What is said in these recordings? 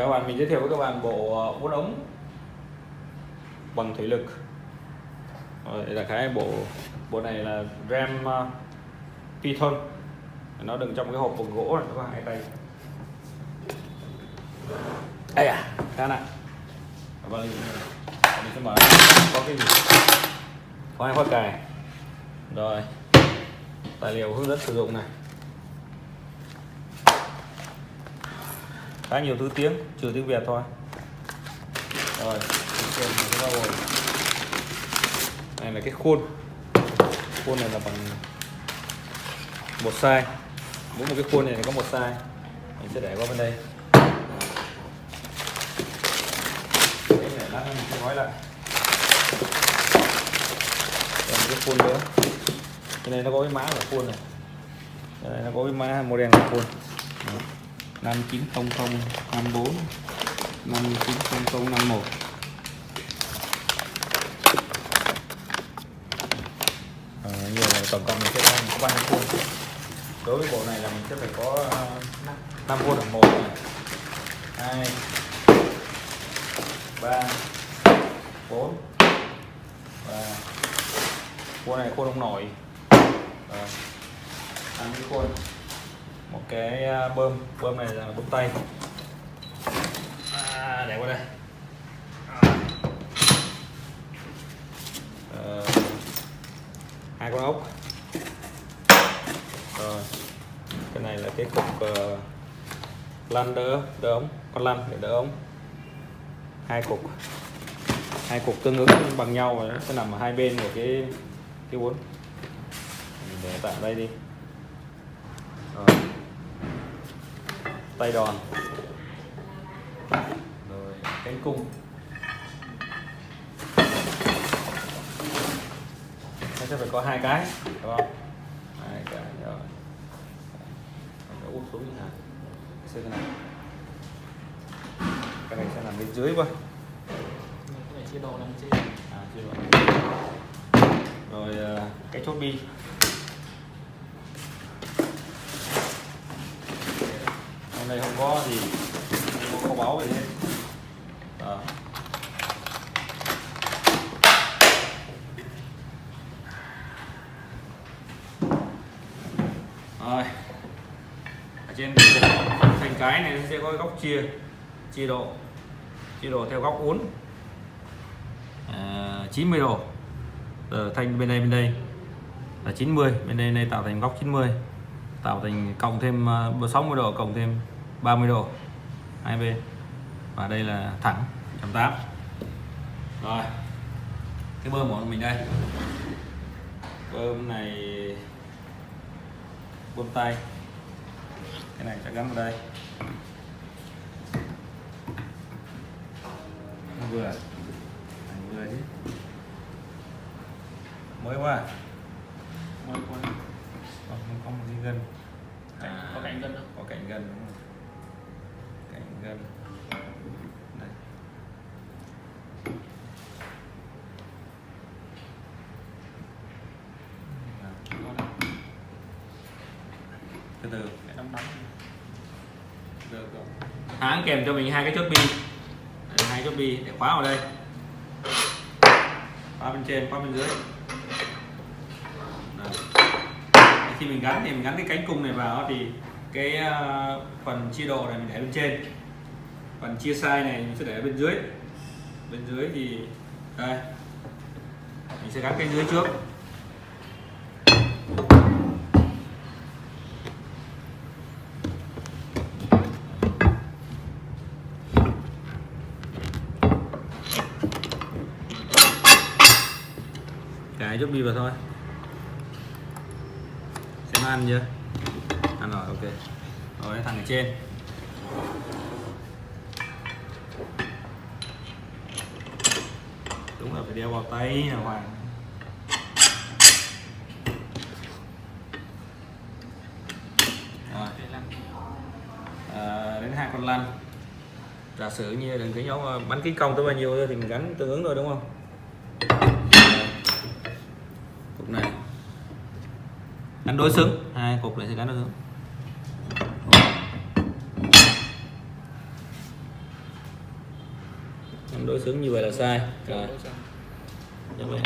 Chào các bạn, mình giới thiệu với các bạn bộ uốn ống bằng thủy lực. Đây là cái bộ này là REMS Python, nó đựng trong cái hộp bằng gỗ này, nó có hai tay. Đây à, khá nặng. Và mình sẽ mở có cái gì, có hai khóa cài, rồi tài liệu hướng dẫn sử dụng này, khá nhiều thứ tiếng trừ tiếng Việt thôi. Rồi này là cái khuôn này là bằng một size, mỗi một cái khuôn này có một size, mình sẽ để qua bên đây. Cái này lát mình sẽ gói lại. Còn cái khuôn nữa, cái này nó có cái mã của khuôn này, cái này nó có cái mã model của khuôn 590054 590051. Như là tổng cộng mình sẽ có 3 khuôn. Đối với bộ này là mình sẽ phải có 5 khuôn ở 1 này, 2 3 4 và khuôn này khuôn ông nổi, 5 cái khuôn. Một cái bơm này là bơm tay, để qua đây. Hai con ốc. Rồi cái này là cái cục lăn đỡ ống, con lăn để đỡ ống. Hai cục tương ứng bằng nhau và nó sẽ nằm ở hai bên của cái uốn. Để tạm đây đi. Rồi tay đòn, rồi cánh cung. Nó sẽ phải có hai cái, đúng không? Hai cái rồi. Nó úp xuống như thế này. Cái này sẽ nằm bên dưới thôi. Cái này chia đồ nằm trên. Chia đồ. Rồi cái chốt bi. Hôm nay không có gì, không có kho báu gì hết. Đó. Rồi ở trên thành cái này sẽ có góc chia độ theo góc uốn 90 độ. Thành bên đây là 90, bên đây tạo thành góc 90, tạo thành cộng thêm 60 độ cộng thêm 30 độ hai bên, và đây là thẳng 180. Rồi cái bơm của mình đây, bơm này bơm tay, cái này sẽ gắn vào đây. Vừa chứ, mới quá. Mới quá. Không có một cái gân. Có cạnh gân không? Có cạnh gân, đúng không? Cạnh gân. Đây. Từ từ Cái đóng. được rồi. Hãng kèm cho mình hai cái chốt bi, hai chốt bi để khóa vào đây, khóa bên trên, khóa bên dưới. Khi mình gắn thì mình gắn cái cánh cung này vào thì cái phần chia độ này mình để bên trên, phần chia size này mình sẽ để bên dưới. Bên dưới thì đây mình sẽ gắn cái dưới trước. Cái chốt bi vào thôi. Xem ăn chưa? Ăn rồi, ok. Rồi thằng ở trên. Đúng là phải đeo vào tay là hoàng. Rồi. Đến hai con lăn. Giả sử như đừng cái nhau bắn kích công tới bao nhiêu thì mình gắn tương ứng rồi, đúng không? Cục này gắn đối xứng, hai cục này sẽ gắn đối xứng. đối xứng như vậy là sai. Rồi. Nhấp lên.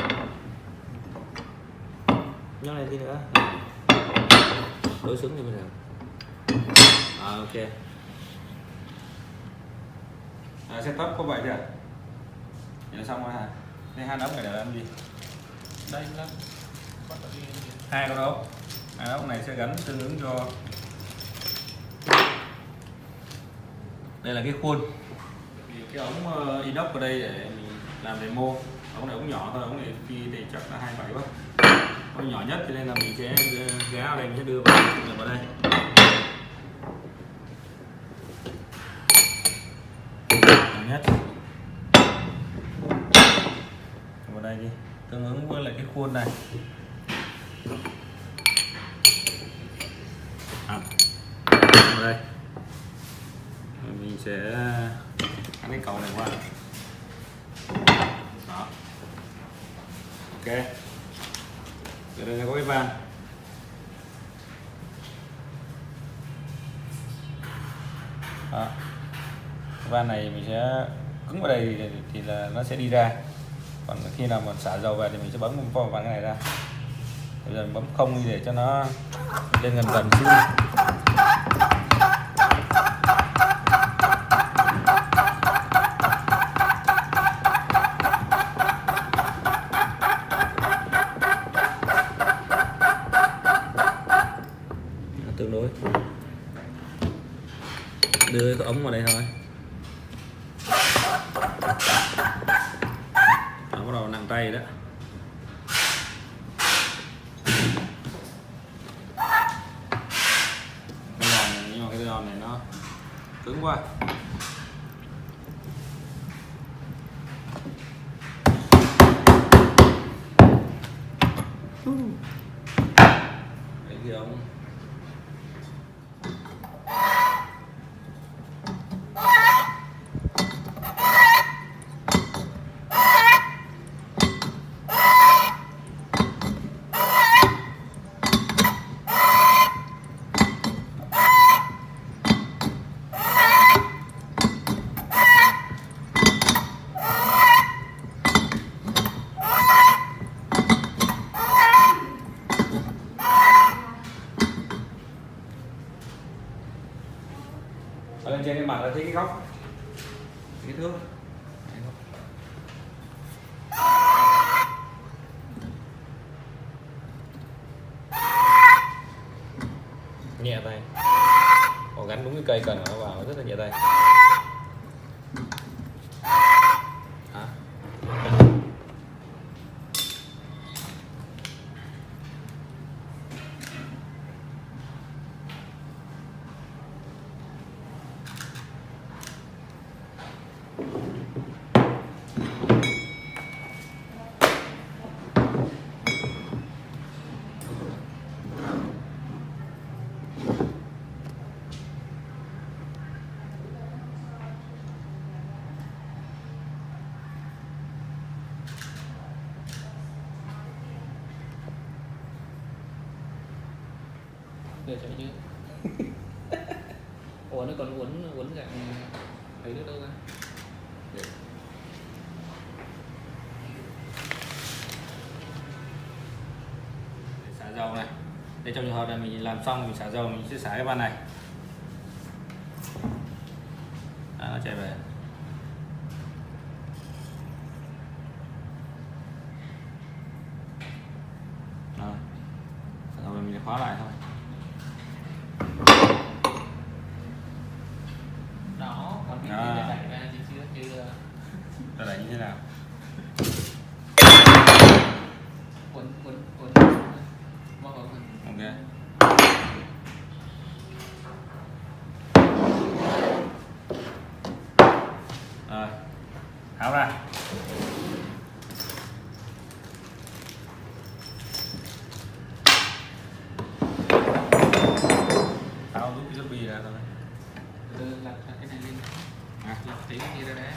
Nhấp lên tí nữa. Đối xứng như vậy được. Ok. Setup có vậy chưa? Vậy là xong rồi hả? Đây hai ống này để làm gì? Đây là Hai con ốc. Hai ốc này sẽ gắn tương ứng cho, đây là cái khuôn. Thì cái ống inox ở đây để mình làm demo. Ống này ống nhỏ thôi, ống này khi thì chắc là 27 quá. Ống nhỏ nhất cho nên là mình sẽ ghé vào đây, mình sẽ đưa vào đây. Nhỏ nhất vào đây đi, tương ứng với lại cái khuôn này. Vào đây mình sẽ gắn cái cầu này qua. Đó. Ok. Ở đây có cái van. Đó. Cái van này mình sẽ cứng vào đây thì là nó sẽ đi ra. Còn khi nào mình xả dầu về thì mình sẽ bấm vào van cái này ra. Bây giờ mình bấm không đi để cho nó lên gần gần xíu. Tương đối, đưa cái ống vào đây thôi. Đó, bắt đầu nặng tay đó. Cái đòn này, nhưng mà cái đòn này nó cứng quá. Đấy cái ống. Ở lên trên cái mặt là thấy cái góc, cái thước. Nhẹ tay. Còn gắn đúng cái cây cần nó vào rất là nhẹ tay. Đó. để chạy chứ. Ủa nó còn uốn dạng thấy được đâu ra. Để. Xả dầu này. Đây trong trường hợp là mình làm xong mình xả dầu, mình sẽ xả cái van này. Đó, nó chạy về. Rồi. Rồi mình sẽ khóa lại thôi. Đó, còn cái À. để đẩy ra chứ chưa. Ta đẩy như thế nào? Uốn móc vào phần. Ok. Rồi. Tháo ra. Tháo rút cái bi ra thôi. Lật cái này lên. À. Lật tí cái kia ra đấy.